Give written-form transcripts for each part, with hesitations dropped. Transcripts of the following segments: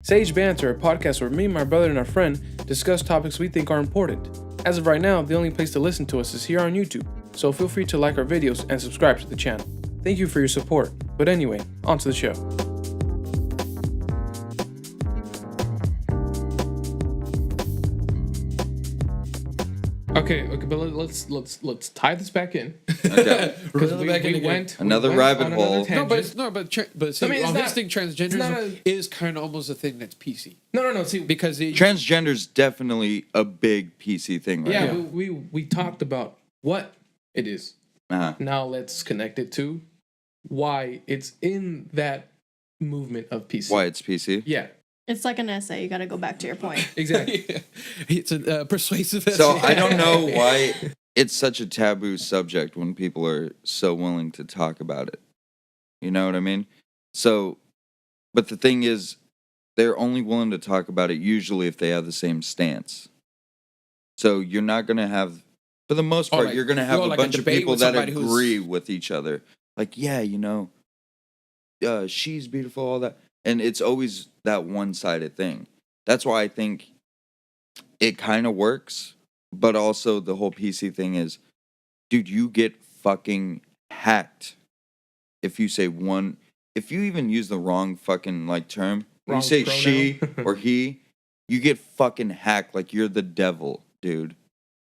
SAJE Banter, a podcast where me, my brother, and our friend discuss topics we think are important. As of right now, the only place to listen to us is here on YouTube, so feel free to like our videos and subscribe to the channel. Thank you for your support. But anyway, on to the show. Okay, but let's tie this back in. Okay. Because we went Another we went rabbit on hole. another tangent. But see, I mean, it's on not- this thing, transgenderism is kind of almost a thing that's PC. No. See, Because Transgender's definitely a big PC thing right yeah, now. we talked about what it is. Uh-huh. Now let's connect it to why it's in that movement of PC. Why it's PC? Yeah, It's like an essay. You got to go back to your point. exactly. it's a persuasive. So I don't know why it's such a taboo subject when people are so willing to talk about it. You know what I mean? So, but the thing is, they're only willing to talk about it usually if they have the same stance. So you're not going to have, for the most part, like- you're going to have a like a bunch of debate people with that somebody who's- agree with each other. Like, yeah, you know, she's beautiful, all that. And it's always that one-sided thing. That's why I think it kind of works. But also the whole PC thing is, dude, you get fucking hacked if you say one. If you even use the wrong fucking like term, when Wrong you say pronoun. she or he, you get fucking hacked like you're the devil, dude.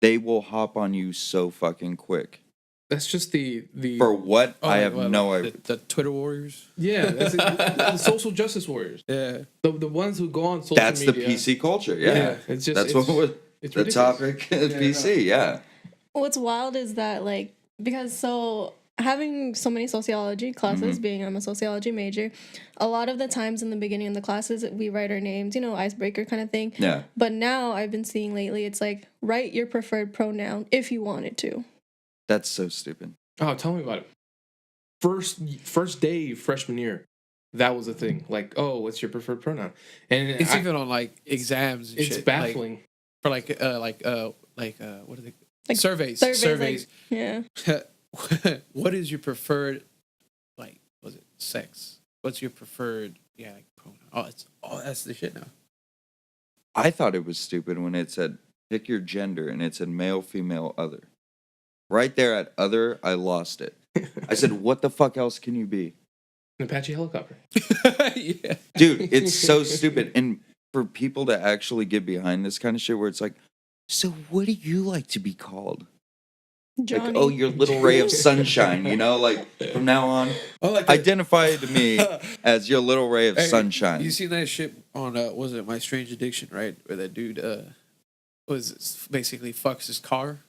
They will hop on you so fucking quick. That's just the For what? I have no idea. The Twitter warriors. yeah, that's the social justice warriors. Yeah. The ones who go on social That's the media. PC culture. Yeah, it's just that's it's, what was it's the ridiculous. topic is PC. Yeah. What's wild is that, like, because so having so many sociology classes, being I'm a sociology major, a lot of the times in the beginning of the classes, we write our names, icebreaker kind of thing. Yeah. But now I've been seeing lately, it's like, write your preferred pronoun if you wanted to. That's so stupid. Oh, tell me about it. First day freshman year, that was a thing. Like, oh, what's your preferred pronoun? And It's even on like exams. And it's shit. baffling. Like, for what are they? Like, surveys. Like, yeah. What is your preferred? Like, was it sex? What's your preferred? Yeah, like pronoun. That's the shit now. I thought it was stupid when it said pick your gender and it said male, female, other. Right there at other, I lost it. I said, what the fuck else can you be? An Apache helicopter. Yeah. Dude, it's so stupid. And for people to actually get behind this kind of shit where it's like, so what do you like to be called? Johnny. Like, oh, your little ray of sunshine, like from now on, identify to me as your little ray of Hey, sunshine. You seen that shit on was it My Strange Addiction, right? Where that dude was basically fucks his car.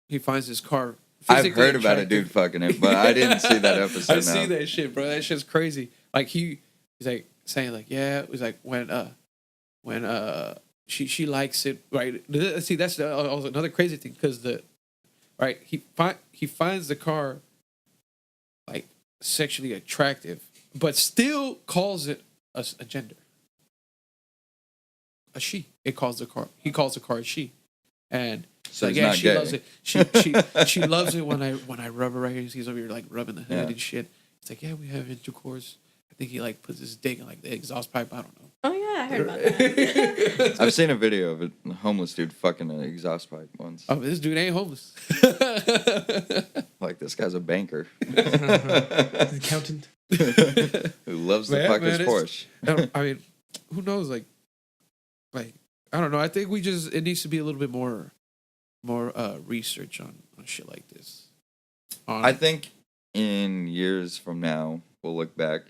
He finds his car. I've heard about a dude fucking it, but I didn't see that episode. I see that shit, bro. That shit's crazy. Like he's like saying like, yeah, it was like when she likes it, right? See, that's also another crazy thing because he finds the car like sexually attractive, but still calls it a gender, a she. He calls the car a she, and So like, he's yeah, not she gay. loves it. She loves it when I rub her right here. He's over here like rubbing the hood Yeah. and shit. It's like, yeah, we have intercourse. I think he like puts his dick in like the exhaust pipe. I don't know. Oh, yeah, I heard about that. I've seen a video of a homeless dude fucking an exhaust pipe once. Oh, this dude ain't homeless. Like, this guy's a banker Accountant. who loves to Man, fuck man, his it's- Porsche. I mean, who knows? Like I don't know. I think it needs to be a little bit more research on shit like this. I think in years from now, we'll look back.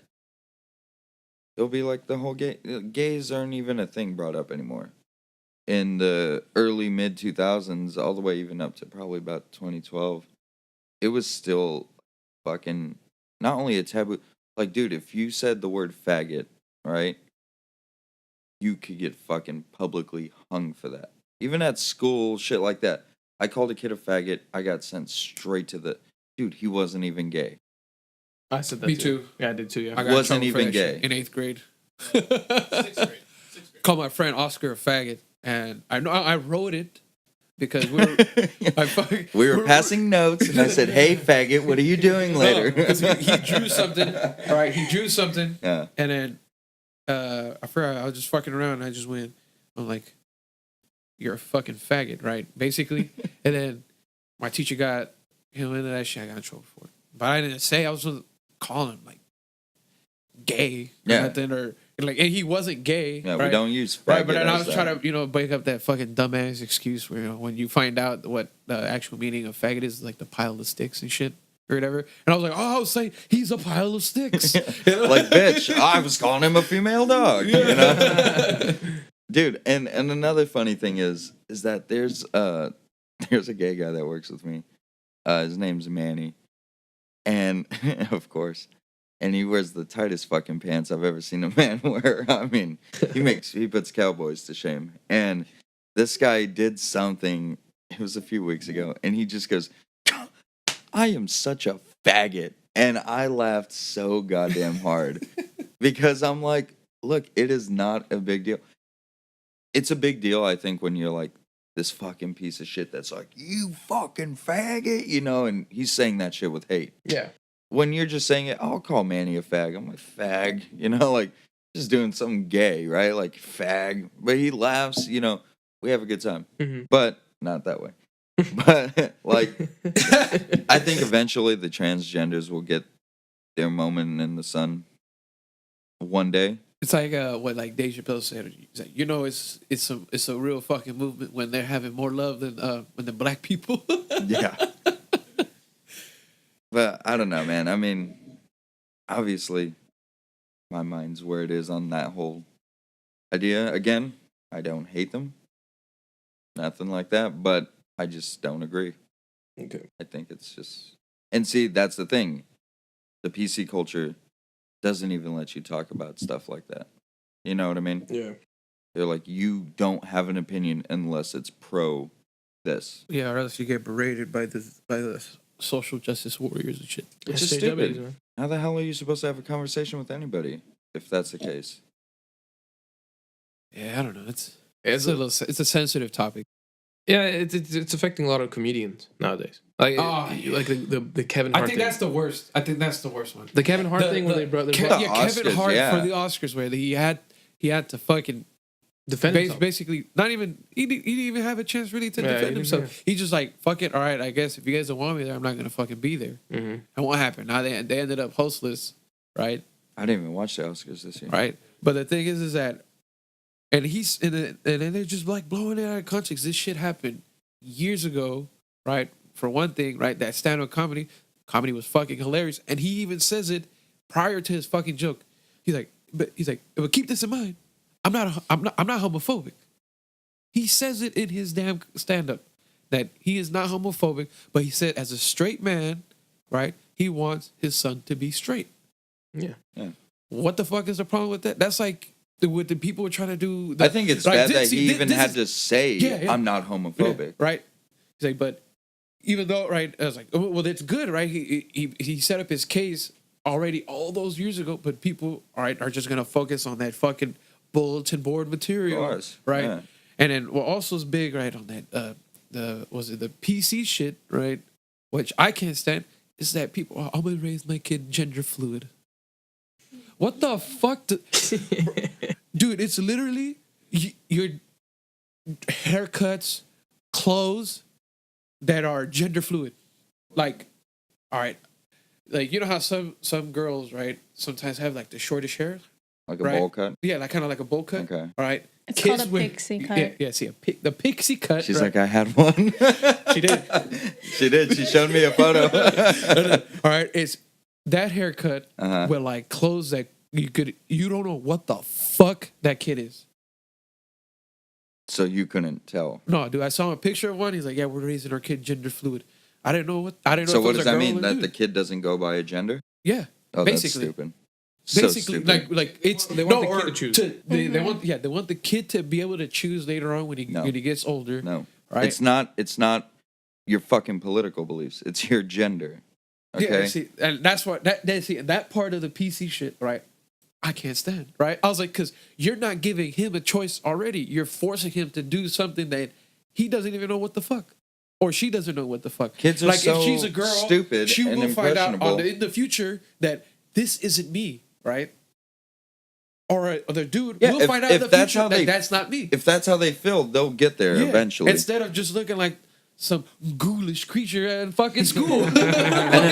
It'll be like the whole gays aren't even a thing brought up anymore. In the early mid 2000s, all the way even up to probably about 2012, it was still fucking not only a taboo. Like, dude, if you said the word faggot, right, you could get fucking publicly hung for that. Even at school, shit like that. I called a kid a faggot. I got sent straight to the dude. He wasn't even gay. I said that Me too. too. Yeah, I did too. Yeah. I got in Wasn't trouble for even that shit gay. in 8th grade. 6th grade. Called my friend Oscar a faggot, and I know I wrote it because we We were passing notes, and I said, "Hey, faggot, what are you doing later?" No, 'cause he drew something. All right, he drew something, Yeah. and then I forgot. I was just fucking around. And I just went. I'm like, "You're a fucking faggot," right? Basically. And then my teacher got him into that shit. I got in trouble for it, but I didn't say. I was gonna call him like gay or Yeah. nothing, or like, and he wasn't gay. Yeah, right? we don't use faggot. Right, but then I as was that. trying to, break up that fucking dumbass excuse where, when you find out what the actual meaning of faggot is, like the pile of sticks and shit or whatever. And I was like, I was saying he's a pile of sticks. Like, bitch, I was calling him a female dog. You know? Dude, and another funny thing is that there's a gay guy that works with me. His name's Manny. And of course, and he wears the tightest fucking pants I've ever seen a man wear. I mean, he puts cowboys to shame. And this guy did something, it was a few weeks ago, and he just goes, I am such a faggot. And I laughed so goddamn hard because I'm like, look, it is not a big deal. It's a big deal, I think, when you're like this fucking piece of shit that's like, you fucking faggot, and he's saying that shit with hate. Yeah. When you're just saying it, I'll call Manny a fag. I'm like, fag, like just doing something gay, right? Like, fag. But he laughs, we have a good time. Mm-hmm. But not that way. But, like, I think eventually the transgenders will get their moment in the sun one day. It's like what like Dave Chappelle said. He's like, it's a real fucking movement when they're having more love than when the black people. Yeah. But I don't know, man. I mean, obviously, my mind's where it is on that whole idea. Again, I don't hate them. Nothing like that. But I just don't agree. Okay. I think it's just... And see, that's the thing. The PC culture doesn't even let you talk about stuff like that. You know what I mean? Yeah. They're like, you don't have an opinion unless it's pro this. Yeah, or else you get berated by the social justice warriors and shit. Which is SAJWs, stupid. man. How the hell are you supposed to have a conversation with anybody if that's the case? Yeah, I don't know. It's a sensitive topic. Yeah, it's affecting a lot of comedians nowadays. Like like the Kevin Hart. I think thing. that's the worst. I think that's the worst one. The Kevin Hart thing where they brought The Kevin Oscars, Hart yeah. for the Oscars where he had to fucking defend himself. basically not even he didn't even have a chance really to Yeah, he defend didn't, himself. yeah. He just like, fuck it, all right, I guess if you guys don't want me there, I'm not gonna fucking be there. Mm-hmm. And what happened? Now they ended up hostless, right? I didn't even watch the Oscars this year. Right. But the thing is that, and then they're just like blowing it out of context. This shit happened years ago, right? For one thing, right? That stand-up comedy was fucking hilarious, and he even says it prior to his fucking joke. He's like, but keep this in mind. I'm not homophobic. He says it in his damn stand-up that he is not homophobic, but he said as a straight man, right? He wants his son to be straight. Yeah. What the fuck is the problem with that? That's like what the people are trying to do. I think it's like, bad this- that he see, even this had is- to say, Yeah. I'm not homophobic. Yeah, right? He's like, but even though, right? I was like, oh, well, it's good, right? He set up his case already all those years ago, but people, all right, are just gonna focus on that fucking bulletin board material, Of course, right? yeah. And then what also is big, right, on that the PC shit, right? Which I can't stand is that people, I'm gonna raise my kid gender fluid. What the fuck, dude? It's literally your haircuts, clothes that are gender fluid. Like, all right, like you know how some girls, right, sometimes have like the shortest hair, Like a right? bowl cut. Yeah, like kind of like a bowl cut. Okay. All right. It's Kids called a with- pixie cut. Yeah, see, the pixie cut. She's right? like, I had one. She did. She did. She showed me a photo. All right, it's that haircut Uh-huh. with like clothes that you don't know what the fuck that kid is. So you couldn't tell. No, dude, I saw a picture of one. He's like, yeah, we're raising our kid gender fluid. I didn't know So if what it was does a that girl mean? or That dude. the kid doesn't go by a gender? Yeah, Oh, basically. that's stupid. So Basically, stupid. like it's They want the kid or to choose. They want the kid to be able to choose later on when he gets older. No. Right? It's not your fucking political beliefs. It's your gender. Okay? Yeah, see, and that's what that part of the PC shit, right? I can't stand, right? I was like, because you're not giving him a choice already. You're forcing him to do something that he doesn't even know what the fuck, or she doesn't know what the fuck. Kids are like so if she's a girl, stupid she and will find out impressionable. in the future that this isn't me, right? or other dude, Yeah, we'll find out in the that's future how that they, that's not me. if that's how they feel, they'll get there Yeah. eventually. Instead of just looking like some ghoulish creature in fucking school. And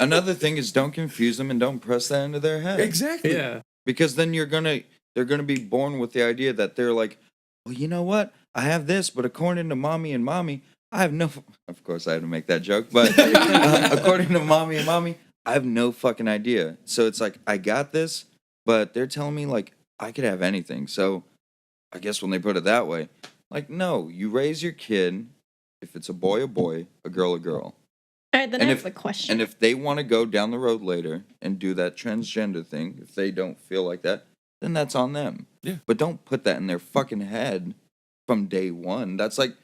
another thing is don't confuse them and don't press that into their head. Exactly. Yeah. Because then they're gonna be born with the idea that they're like, well, you know what? I have this, but according to mommy and mommy, I have no. Of course, I had to make that joke, but according to mommy and mommy, I have no fucking idea. So it's like I got this, but they're telling me like I could have anything. So I guess when they put it that way, like no, you raise your kid. If it's a boy, a girl, a girl. All right, then And I if- have a question. And if they want to go down the road later and do that transgender thing, if they don't feel like that, then that's on them. Yeah. But don't put that in their fucking head from day one. That's like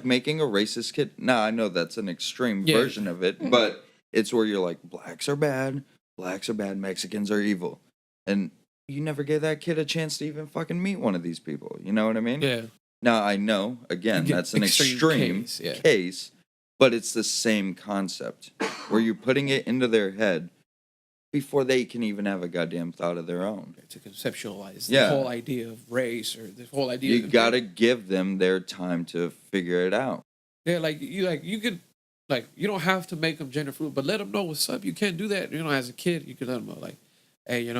making a racist kid. Now I know that's an extreme Yeah. version of it, but it's where you're like, blacks are bad, Mexicans are evil. And you never gave that kid a chance to even fucking meet one of these people. You know what I mean? Yeah. Now I know, again, Yeah, that's an extreme case, yeah. case, but it's the same concept where you're putting it into their head before they can even have a goddamn thought of their own. To conceptualize Yeah. the whole idea of race or the whole idea. You gotta give them their time to figure it out. Yeah, you could you don't have to make them gender fluid, but let them know what's up. You can't do that. As a kid, you could let them know like, hey,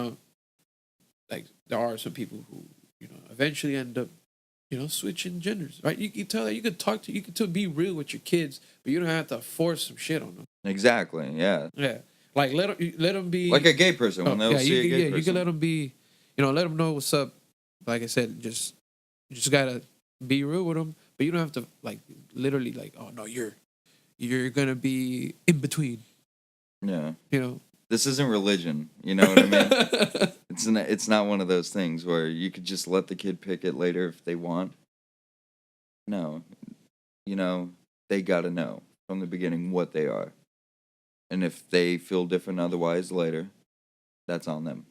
like there are some people who eventually end up switching genders, right? You can tell that you could be real with your kids, but you don't have to force some shit on them. Exactly, yeah. Yeah, like let them be Like a gay person when they'll see a gay person. you can let them be, let them know what's up. Like I said, you just gotta be real with them, but you don't have to like literally like, oh no, you're gonna be in between. Yeah. You know, This isn't religion, you know what I mean? It's not one of those things where you could just let the kid pick it later if they want. No. They gotta know from the beginning what they are. And if they feel different otherwise later, that's on them.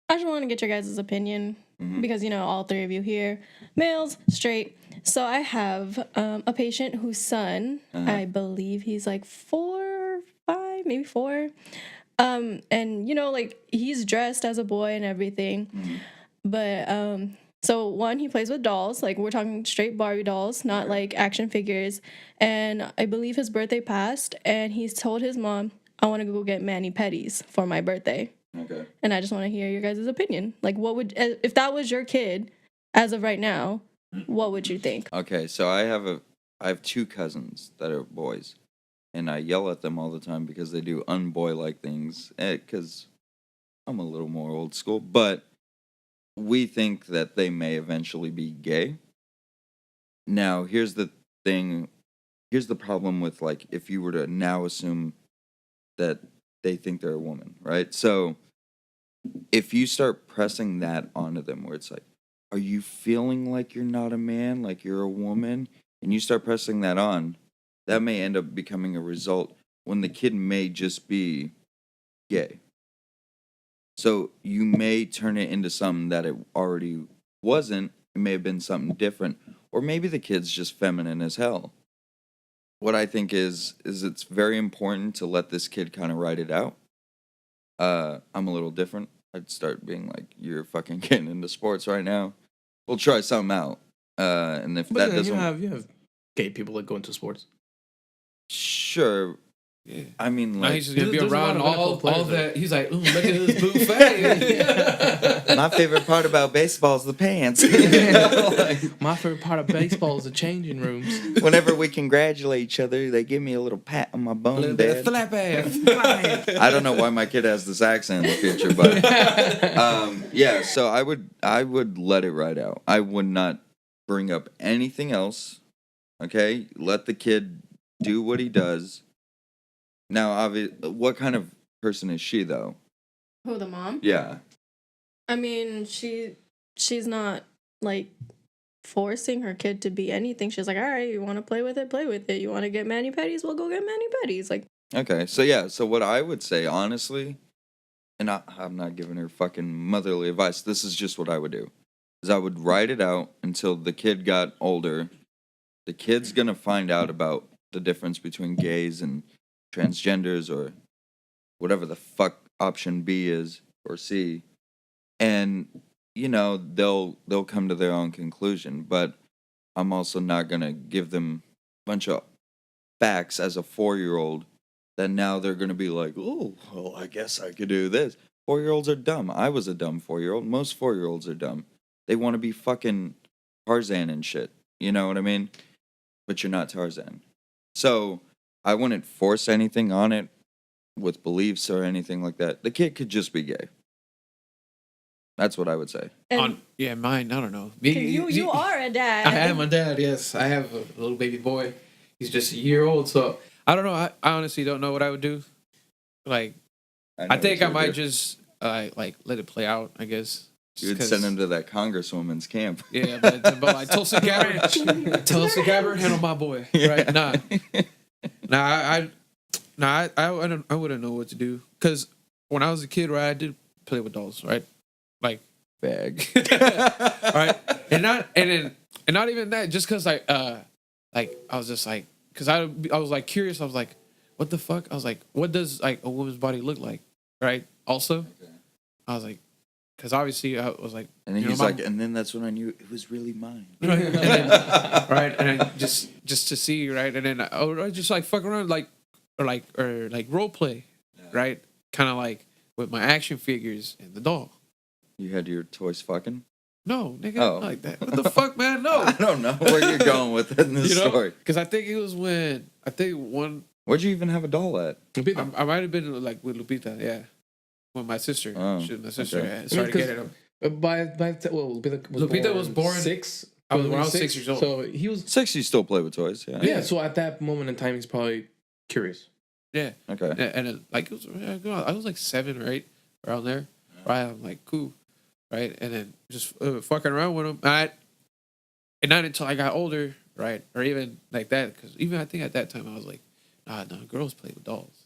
I just want to get your guys' opinion Mhm. because, all three of you here, males, straight. So I have a patient whose son, Uh-huh. I believe he's like 4, 5, maybe 4. And, like he's dressed as a boy and everything. Mhm. But, so one, he plays with dolls. Like we're talking straight Barbie dolls, not like action figures. And I believe his birthday passed and he's told his mom, I want to go get mani-pedis for my birthday. Okay. And I just want to hear your guys' opinion. Like, what would, if that was your kid, as of right now, what would you think? Okay, so I have 2 cousins that are boys. And I yell at them all the time because they do unboy-like things. Because I'm a little more old school. But we think that they may eventually be gay. Now, here's the thing. Here's the problem with, like, if you were to now assume that they think they're a woman, right? So if you start pressing that onto them where it's like, are you feeling like you're not a man, like you're a woman? And you start pressing that on, that may end up becoming a result when the kid may just be gay. So you may turn it into something that it already wasn't. It may have been something different. Or maybe the kid's just feminine as hell. What I think is it's very important to let this kid kind of write it out. I'm a little different. I'd start being like, you're fucking getting into sports right now. We'll try something out. And if But that then doesn't... you have gay people that go into sports. Sure. yeah. I mean, Now like... he's just gonna be There's a lot around of NFL all players that. He's like, ooh, look at this buffet. My favorite part about baseball is the pants. Like, My favorite part of baseball is the changing rooms. whenever we congratulate each other, they give me a little pat on my A bum, little bit of Dad. flap ass. I don't know why my kid has this accent in the future, but yeah. So I would let it ride out. I would not bring up anything else. Okay, let the kid do what he does. Now, what kind of person is she, though? Who, the mom? Yeah. I mean, she's not like forcing her kid to be anything. She's like, all right, you want to play with it. You want to get mani-pedis? We'll go get mani-pedis. Like, Okay, so yeah, so what I would say, honestly, and I'm not giving her fucking motherly advice, this is just what I would do, is I would write it out until the kid got older. The kid's gonna find out about the difference between gays and transgenders or whatever the fuck option B is, or C. and they'll come to their own conclusion. But I'm also not gonna give them a bunch of facts as a 4-year-old that now they're gonna be like, oh, well, I guess I could do this. 4-year-olds are dumb. I was a dumb 4-year-old. Most 4-year-olds are dumb. They want to be fucking Tarzan and shit. You know what I mean? But you're not Tarzan. So I wouldn't force anything on it with beliefs or anything like that. The kid could just be gay. That's what I would say. And Mine. I don't know. you are a dad. I am a dad. Yes, I have a little baby boy. He's just a year old, so I don't know. I honestly don't know what I would do. Like, I think I might just like let it play out, I guess. You would send him to that congresswoman's camp. Yeah, but like Tulsi Gabbard, handle my boy. Right? I wouldn't know what to do, because when I was a kid, right, I did play with dolls, right? Like bag, right? And not even that. Just because I was just like, because I was like curious. I was like, what the fuck? I was like, what does like a woman's body look like, right? Also, okay. I was like, because obviously I was like, and then he's like, and then that's when I knew it was really mine, right? And then just to see, right? And then I would just like fuck around, like or role play, right? Kind of like with my action figures and the doll. You had your toys fucking? No, nigga, not like that. What the fuck, man? No. I don't know where you're going with it in this story. Because I think it was one. Where'd you even have a doll at? Lupita. I might have been like with Lupita, yeah. With my sister. My sister started getting him. Lupita was born 6. I was around 6 years old. So he was 6. You still play with toys, yeah. Yeah. So at that moment in time, he's probably curious. Yeah. Okay. And like it was, I was like 7 or 8 around there. Right. I'm like, cool. Right. And then just fucking around with him. And not until I got older, right, or even like that, because even I think at that time I was like, nah, girls play with dolls.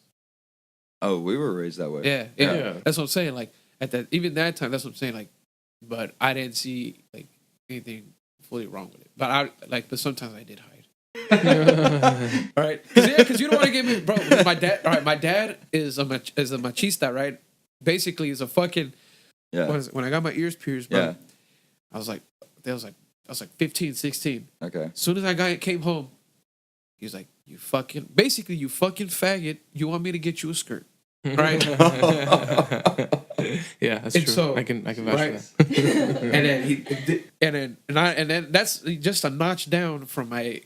Oh, we were raised that way. Yeah. That's what I'm saying. Like at that time, that's what I'm saying. Like, but I didn't see like anything fully wrong with it. But sometimes I did hide. All right, because you don't want to get me, bro. My dad. All right, my dad is a machista, right? Basically, is a fucking. Yeah. When I got my ears pierced, bro, yeah. I was like 15, 16. Okay. As soon as I came home, he was like, you fucking faggot. You want me to get you a skirt, right? Yeah, that's true. So, I can vouch for that. and then that's just a notch down from my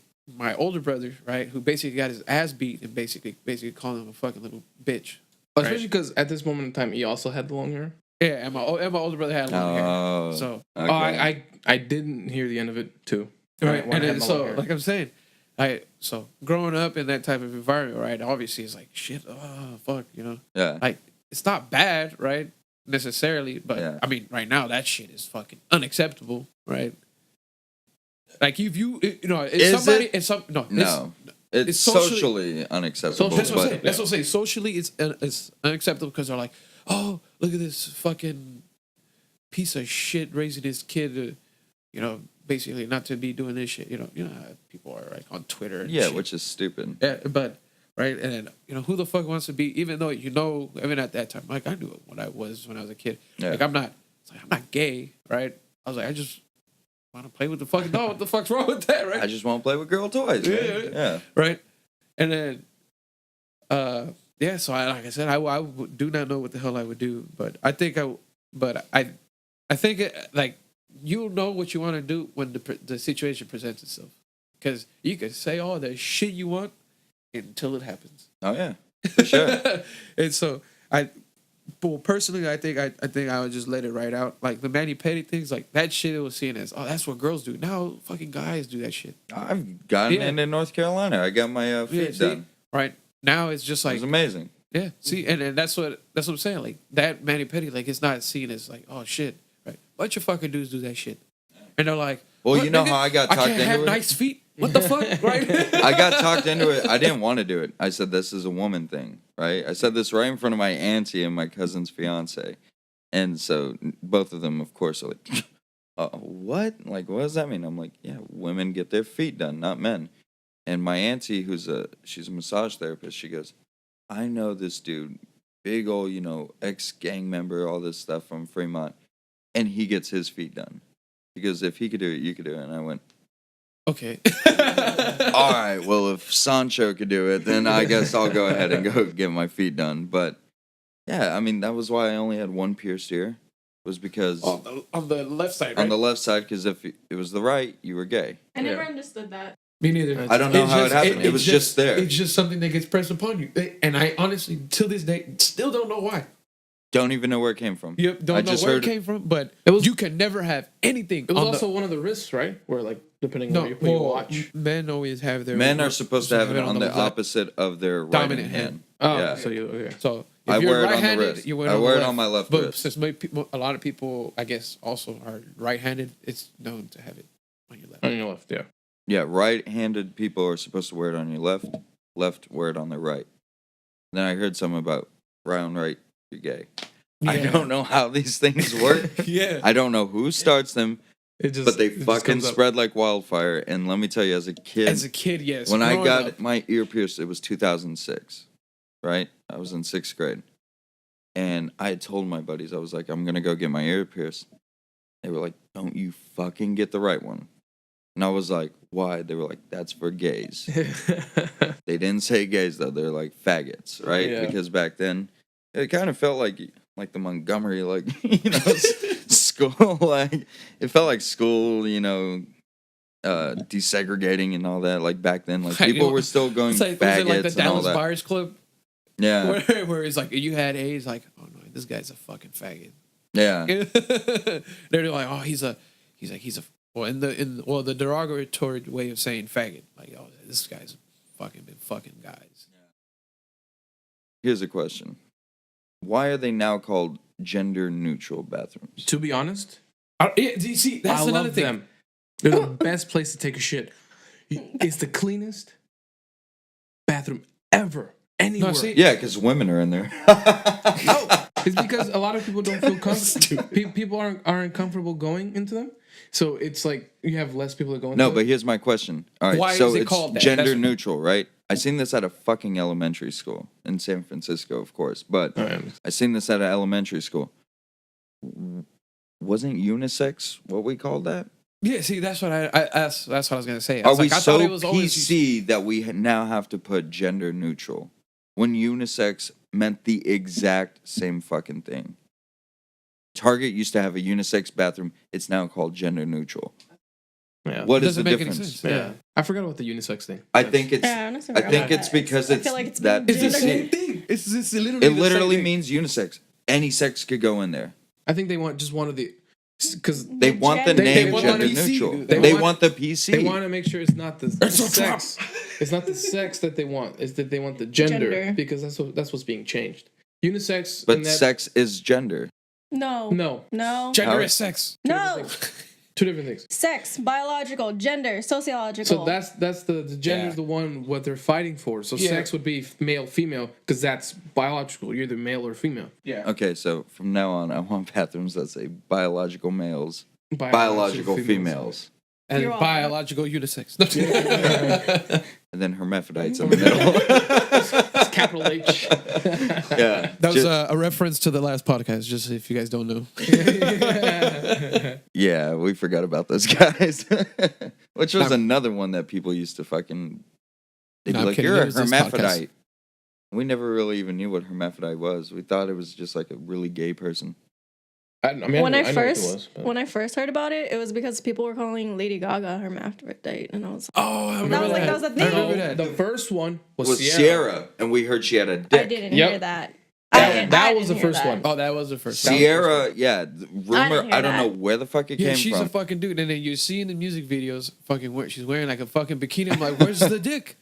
older brother, right? Who basically got his ass beat and basically calling him a fucking little bitch. Especially because at this moment in time, he also had the long hair. Yeah, and my older brother had long hair. So okay. I didn't hear the end of it too. Right, and then so like I'm saying, so growing up in that type of environment, right? Obviously, it's like shit. Oh fuck, Yeah. Like it's not bad, right? Necessarily, but yeah. I mean, right now that shit is fucking unacceptable, right? Like if it's socially unacceptable. That's what I'm saying. Socially, it's unacceptable because they're like, oh, look at this fucking piece of shit raising his kid to, basically not to be doing this shit. You know how people are like on Twitter. And shit. Which is stupid. Yeah, but right, and then who the fuck wants to be? Even though even at that time, like I knew what I was when I was a kid. Yeah. Like I'm not gay, right? I was like, I just want to play with the fucking doll. What the fuck's wrong with that, right? I just want to play with girl toys. Yeah. Right, and then so like I said, I do not know what the hell I would do, but I think I think it, like you'll know what you want to do when the situation presents itself, because you can say all the shit you want until it happens. Oh yeah, for sure. And so personally, I think I would just let it right out. Like the mani-pedi things, like that shit, it was seen as, oh, that's what girls do. Now fucking guys do that shit. I've gotten into North Carolina. I got my feet done. Right now, it's just like it's amazing. Yeah, see, and that's what I'm saying. Like that mani-pedi, like it's not seen as like, oh shit, right? Bunch of fucking dudes do that shit, and they're like, well, you know how I got talked into it. I can't have nice feet. What the fuck, right? I got talked into it. I didn't want to do it. I said this is a woman thing, right? I said this right in front of my auntie and my cousin's fiance, and so both of them, of course, are like, what? Like, what does that mean? I'm like, yeah, women get their feet done, not men. And my auntie, she's a massage therapist, she goes, I know this dude, big old, ex-gang member, all this stuff from Fremont. and he gets his feet done. He goes, if he could do it, you could do it. And I went, Okay. all right, well, if Sancho could do it, then I guess I'll go ahead and go get my feet done. But yeah, I mean, that was why I only had one pierced ear. Was because on the left side, right? on the left side, because if it was the right, you were gay. I never understood that. Me neither. I don't know It's how just- it happened. It was just there. It's just something that gets pressed upon you. And I honestly, till this day, still don't know why. Don't even know where it came from. Yep, I don't know just where heard it came from, but It was- you can never have anything. It was on also the, one of the risks, right? Where like depending no, on where you well, watch. men always have their. Men are supposed to have it on the left. opposite of their right Dominant hand. hand. Oh, Yeah. so you okay. So if I you're wear it on the right-handed, wrist. you wear it I on wear the it on my left But wrist. since a lot of people, I guess, also are right-handed, it's known to have it on your left. On your left, yeah. Yeah, right-handed people are supposed to wear it on your left. Left, wear it on their right. Then I heard something about round right, you're gay. I Yeah. don't know how these things work. Yeah. I don't know who starts them, It just but they it just fucking comes up. spread like wildfire. And let me tell you, as a kid, As a kid, yes. when I Growing got up, my ear pierced, it was 2006, right? I was in 6th grade. And I had told my buddies, I was like, I'm going to go get my ear pierced. They were like, don't you fucking get the right one. And I was like, why? They were like, that's for gays. They didn't say gays, though. They're like faggots, right? Yeah. Because back then, it kind of felt like the Montgomery, like, you know, school. Like, it felt like school, you know, desegregating and all that. Like, back then, like, people were still going it's like, was faggots it like the and all Dallas that. Buyers Club? Yeah. Where it's like, you had A's, like, oh no, this guy's a fucking faggot. Yeah. They're like, oh, he's a, well, in the derogatory way of saying faggot, like, oh, this guy's fucking been fucking guys. Here's a question. Why are they now called gender neutral bathrooms? To be honest, Yeah, do you see, that's I another love thing. them. They're the best place to take a shit. It's the cleanest bathroom ever. Anywhere. No, see, Yeah, because women are in there. No, it's because a lot of people don't feel comfortable. People aren't comfortable going into them, so it's like you have less people that go into No, them. but here's my question. All right, Why so is it it's called that? gender That's- neutral, right? I seen this at a fucking elementary school in San Francisco, of course, but Oh, yeah. I seen this at an elementary school. Wasn't unisex what we called that? yeah, see, that's what that's what I was gonna say. I Are was we like, I so thought it was always PC that we now have to put gender neutral when unisex meant the exact same fucking thing? Target used to have a unisex bathroom. It's now called gender neutral. Yeah. What It is the doesn't make any difference? sense. Yeah. I forgot about the unisex thing. I think it's. Yeah, honestly, I think it's because I it's feel like it's that It's the gender same PC. thing. It's literally It the literally same thing. means unisex. Any sex could go in there. I think they want just one of the because They want the gender. They name want gender the PC. neutral. They They want- want the PC. they want to make sure it's not the It's a sex. It's not the sex that they want. It's that they want the gender, Gender. because that's what's being changed. Unisex, But and that, sex is gender. No. no, No. Gender How- is sex. No. two different things. Sex, biological, gender, sociological. So that's the gender's Yeah. the one what they're fighting for. So Yeah. sex would be male female because that's biological. You're either male or female. Yeah. Okay, so from now on, I want bathrooms that say biological males, biological females, And You're welcome. biological unisex. and then hermaphrodites in the middle. It's capital H. Yeah. That was Ju- a reference to the last podcast, just if you guys don't know. yeah, we forgot about those guys. Which was Nah. another one that people used to fucking. They'd Nah, be I'm like, kidding. you're It a was this hermaphrodite. We never really even knew what hermaphrodite was. We thought it was just like a really gay person. I mean, when I I knew what it first was, but- when I first heard about it, it was because people were calling Lady Gaga hermaphrodite, and I was Oh, I remember was like- that was a I thing. remember that. The first one was Was Sierra. Sierra, and we heard she had a like, dick. I didn't Yep. hear that. That was the didn't hear first that. one. Oh, that was the first one. Sierra, yeah, the rumor. hear I don't that. know where the fuck it Yeah, came she's from. a fucking dude, and then you see in the music videos, fucking where she's wearing like a fucking bikini. I'm like, where's the dick?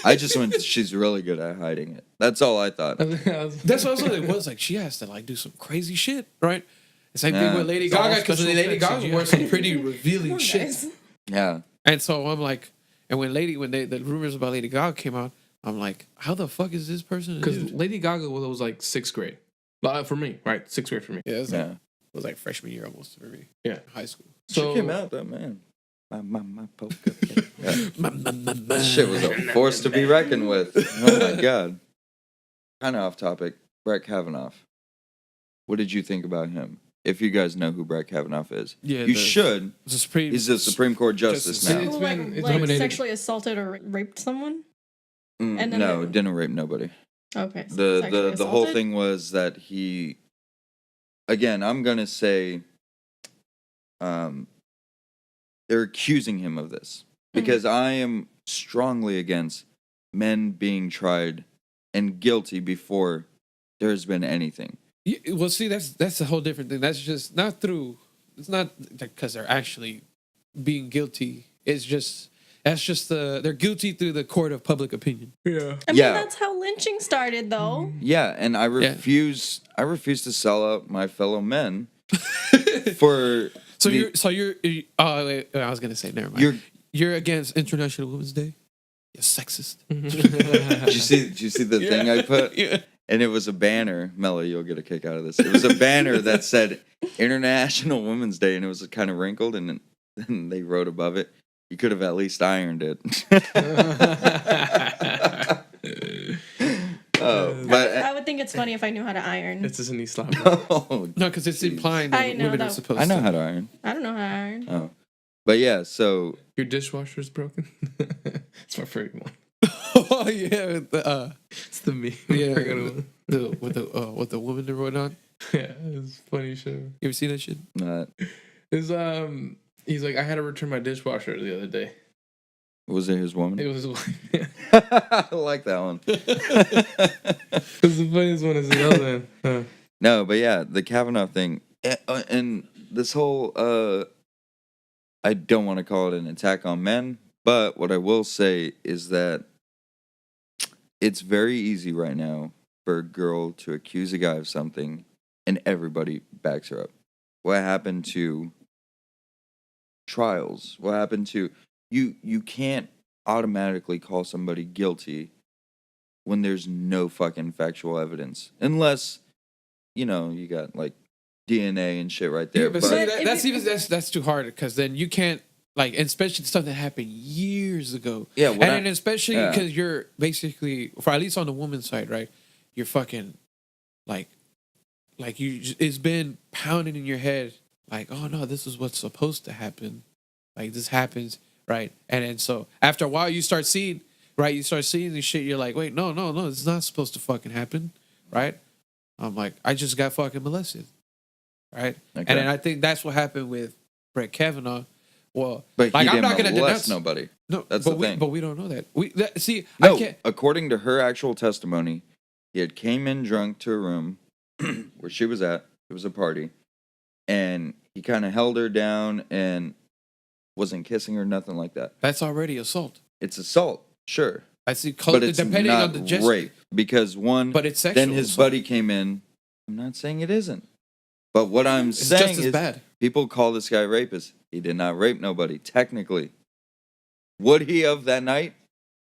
I just went. She's really good at hiding it. That's all I thought. That's what I was like. It was like she has to like do some crazy shit, right? It's like being Yeah. with Lady It's all Gaga because special Lady effects, Gaga yeah. wears some pretty revealing shit. Guys. Yeah, And so I'm like, and when the rumors about Lady Gaga came out, I'm like, how the fuck is this person? a Because dude? Lady Gaga was like 6th grade. For me, right? 6th grade for me. Yeah, it yeah. was like freshman year almost for me. Yeah. High school. So she came out though, man. My poker. Yeah. This This shit was a force to be reckoned with. Oh my god. Kind of off topic. Brett Kavanaugh. What did you think about him? if you guys know who Brett Kavanaugh is. Yeah, You should. The Supreme, He's a Supreme Court justice Justice. now. It's Who, been- it's like dominated. sexually assaulted or raped someone? and then No, they- didn't rape nobody. Okay. So The sexually the whole assaulted? thing was that he, again, I'm gonna say, they're accusing him of this because I am strongly against men being tried and guilty before there's been anything. Well, see, that's a whole different thing. That's just not through. It's not because they're actually being guilty. It's just they're guilty through the court of public opinion. Yeah. I mean, Yeah. that's how lynching started, though. Yeah, and I refuse to sell out my fellow men for So the- you're. Oh, wait, I was gonna say never mind. You're against International Women's Day. You're sexist. Did you see the thing I put? Yeah. And it was a banner. Mello, you'll get a kick out of this. It was a banner that said International Women's Day, and it was kind of wrinkled, and then they wrote above it, "You could have at least ironed it." But I would think it's funny if I knew how to iron. It's just an Islam. oh, No, because it's implying that I know women are that- supposed. I know to. how to iron. I don't know how to iron. Oh, but yeah. So Your dishwasher's broken. It's my favorite one. Oh yeah, It's the meme. yeah, Forgot one. with the woman that wrote on. Yeah, it's funny shit. You ever see that shit? Is he's like, I had to return my dishwasher the other day. was it his woman? It was I like that one. it's the funniest one as hell then. Huh. No, but yeah, the Kavanaugh thing, and this whole, I don't want to call it an attack on men, but what I will say is that it's very easy right now for a girl to accuse a guy of something and everybody backs her up. What happened to trials? What happened to, you can't automatically call somebody guilty when there's no fucking factual evidence. Unless, you know, you got like DNA and shit right there. Yeah, but but see, But that's if even that's too hard because then you can't like, and especially stuff that happened years ago. yeah, And then especially yeah. because you're basically, for at least on the woman's side, right? You're fucking like it's been pounding in your head, like, oh no, this is what's supposed to happen. Like this happens, right? And then so after a while, you start seeing this shit. You're like, wait, no, it's not supposed to fucking happen, right? I'm like, I just got fucking molested, right? Okay. And then I think that's what happened with Brett Kavanaugh. Well, But like, he I'm didn't not gonna molest denounce nobody. No, That's but the thing. But we don't know that. See, No, I can't. according to her actual testimony, he had came in drunk to a room where she was at. It was a party. And he kind of held her down and wasn't kissing her, nothing like that. That's already assault. It's assault, sure. I see. But it's Depending not on the gesture, rape. Because one, but it's sexual. then his assault. buddy came in. I'm not saying it isn't. But what I'm It's saying just as is bad. people call this guy rapist. He did not rape nobody, technically. Would he have that night?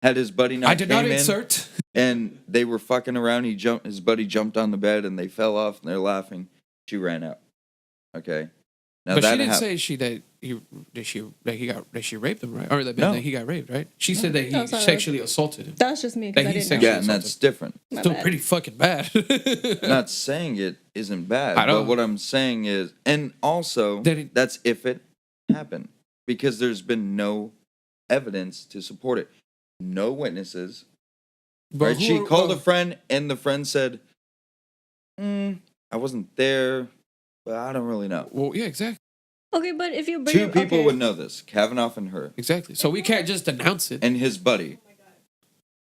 Had his buddy not I did not came in insert. and they were fucking around, his buddy jumped on the bed and they fell off and they're laughing. She ran out. Okay. Now But that she didn't hap- say she raped him, right? Or that No. he got raped, right? She said that he That's not sexually assaulted him. That's just me because That I he didn't said- know. Yeah, and that's different. My Still bad. pretty fucking bad. I'm not saying it isn't bad, I know. but what I'm saying is, and also, that's if it happened. Because there's been no evidence to support it. No witnesses. But Right? who She are- called a friend, and the friend said, I wasn't there, but I don't really know. Well, yeah, exactly. Okay, but if you bring Two people okay. would know this, Kavanaugh and her, Exactly. So we can't just announce it. and his buddy.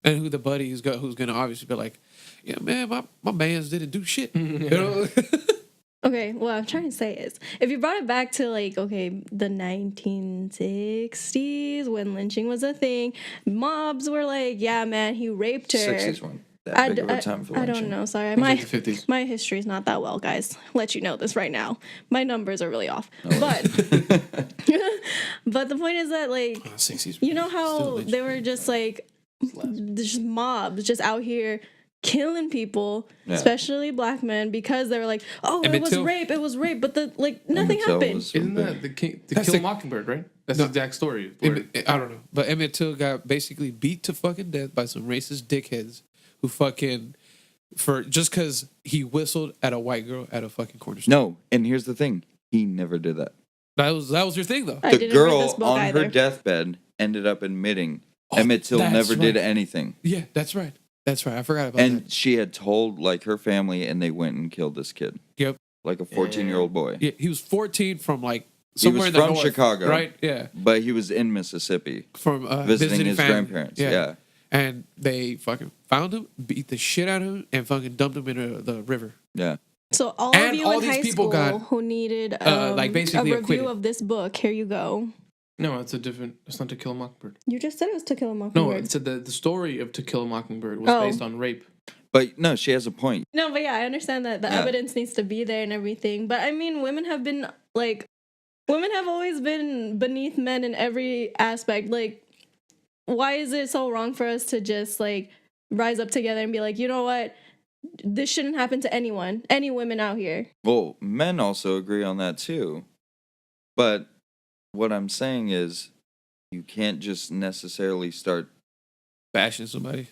And who the buddy who's gonna obviously be like, yeah, man, my mans didn't do shit. You know? Okay, what I'm trying to say is, if you brought it back to like, okay, the 1960s when lynching was a thing, mobs were like, yeah, man, he raped her. 60s one. That big of a time for I lynching. don't know. Sorry, It was like the 50s. my history's not that well, guys. Let you know this right now. My numbers are really off. Oh. But but the point is that like 60s. you know Still how lynching. they were just like just mobs just out here killing people, Yeah. especially black men, because they were like, oh, Emmett it was Till. rape, but the like nothing Emmett Till happened. was- Isn't that the That's Kill the- a Mockingbird, right? That's No. the exact story. I don't know. But Emmett Till got basically beat to fucking death by some racist dickheads who fucking for just because he whistled at a white girl at a fucking corner store. No, and here's the thing. He never did that. That was your thing though. I The didn't read girl this book on either. her deathbed ended up admitting Oh, Emmett Till that's never did right. anything. Yeah, that's right. That's right. I forgot about And that. she had told like her family and they went and killed this kid. Yep. Like a 14-year-old boy. Yeah, he was 14 from like He was somewhere in the from north, Chicago. right? Yeah, But he was in Mississippi from visiting his family. grandparents. Yeah. And they fucking found him, beat the shit out of him, and fucking dumped him into the river. Yeah. So all And of you all in these high people school got, who needed like, basically a review acquitted. of this book, here you go. No, it's a different. It's not To Kill a Mockingbird. You just said it was To Kill a No, Mockingbird. it said the story of To Kill a Mockingbird was Oh. based on rape. But no, she has a point. No, but yeah, I understand that the Yeah. evidence needs to be there and everything. But I mean, women have always been beneath men in every aspect. Like, why is it so wrong for us to just like rise up together and be like, you know what? This shouldn't happen to anyone, any women out here. Well, men also agree on that too. But what I'm saying is you can't just necessarily start, Bashing somebody.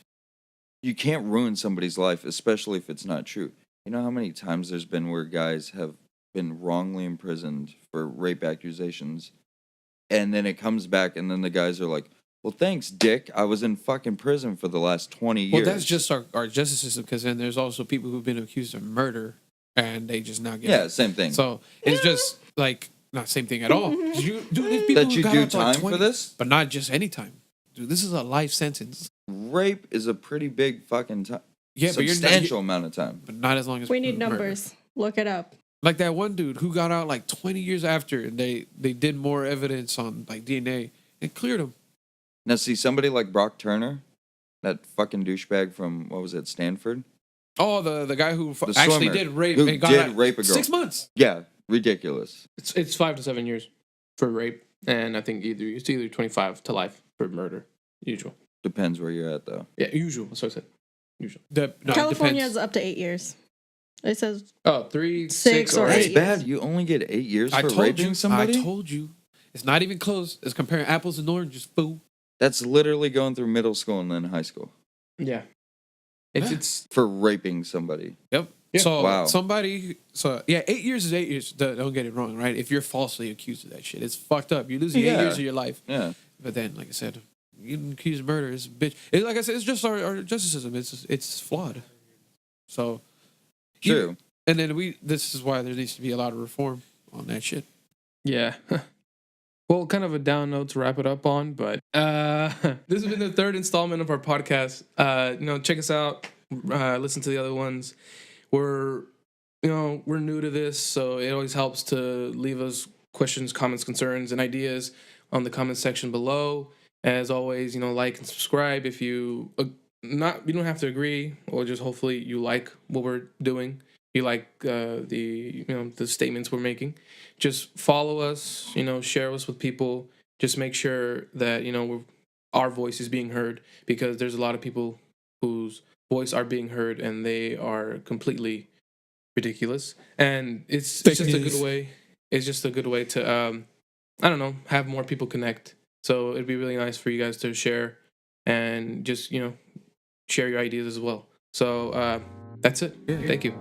you can't ruin somebody's life, especially if it's not true. You know how many times there's been where guys have been wrongly imprisoned for rape accusations, and then it comes back, and then the guys are like, well, thanks, dick. I was in fucking prison for the last 20 years. Well, that's just our justice system, because then there's also people who've been accused of murder, and they just now get Yeah, same thing. So it's just like not same thing at all. Dude, there's people That who you got do out to, like, time for 20 this? but not just any time. Dude, this is a life sentence. Rape is a pretty big fucking time. Yeah, but Substantial amount of time. but not as long as We need murder. numbers. Look it up. Like that one dude who got out like 20 years after, and they did more evidence on like DNA and cleared him. Now, see, somebody like Brock Turner, that fucking douchebag from, what was it, Stanford? Oh, the guy who The actually swimmer did rape who and got did out rape a girl. 6 months. Yeah, ridiculous. It's 5 to 7 years for rape, and I think it's either 25 to life for murder. Usual. Depends where you're at, though. Yeah, usual. That's what I said. Usual. No, it California depends. is up to 8 years. It says Oh, 3, 6 6, or or That's 8 bad. You only get 8 years I for told raping you. somebody? I told you. It's not even close. It's comparing apples and oranges, fool. That's literally going through middle school and then high school Yeah. It's for raping somebody. Yep. Yeah. So Wow. So yeah, 8 years is 8 years. Don't get it wrong, right? If you're falsely accused of that shit, it's fucked up. You're losing 8 Yeah. years of your life. Yeah. But then, like I said, you accuse of murder is a bitch. Like I said, it's just our justice system. It's flawed. So True. and then this is why there needs to be a lot of reform on that shit. Yeah. Well, kind of a down note to wrap it up on, but this has been the third installment of our podcast. Check us out. Listen to the other ones. We're new to this, so it always helps to leave us questions, comments, concerns, and ideas on the comment section below. As always, like and subscribe if you you don't have to agree, or just hopefully you like what we're doing. You like the statements we're making. Just follow us, share us with people. Just make sure that our voice is being heard, because there's a lot of people whose voice are being heard and they are completely ridiculous. And it's just a good way. It's just a good way to have more people connect. So it'd be really nice for you guys to share and just share your ideas as well. So that's it. Yeah. Thank you.